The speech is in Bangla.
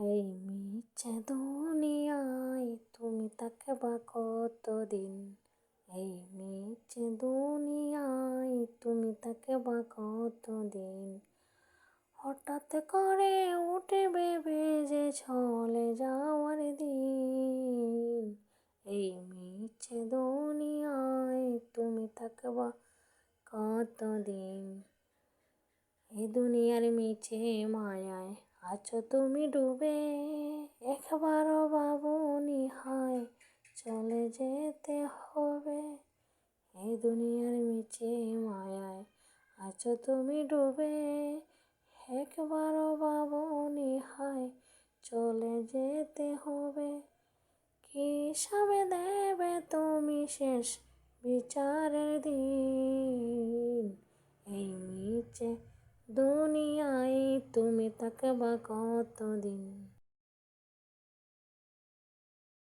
এই মিছে দুনিয়ায় তুমি থাকবা কতদিন? এই মিছে দুনিয়ায় তুমি থাকবা কতদিন? হঠাৎ করে উঠবে বেজে চলে যাওয়ার দিন। এই মিছে দুনিয়ায় তুমি থাকবা কতদিন? এই দুনিয়ার মিছে মায়ায় আছো তুমি ডুবে, একবারও ভাবনি হায় চলে যেতে হবে। এই দুনিয়ার মিছে মায়ায় আছো তুমি ডুবে, একবারও ভাবনি হায় চলে যেতে হবে। কি হিসাবে দেবে তুমি শেষ বিচারের দিন? এই মিছে দুনিয়ায় তুমি থাকবা কতদিন?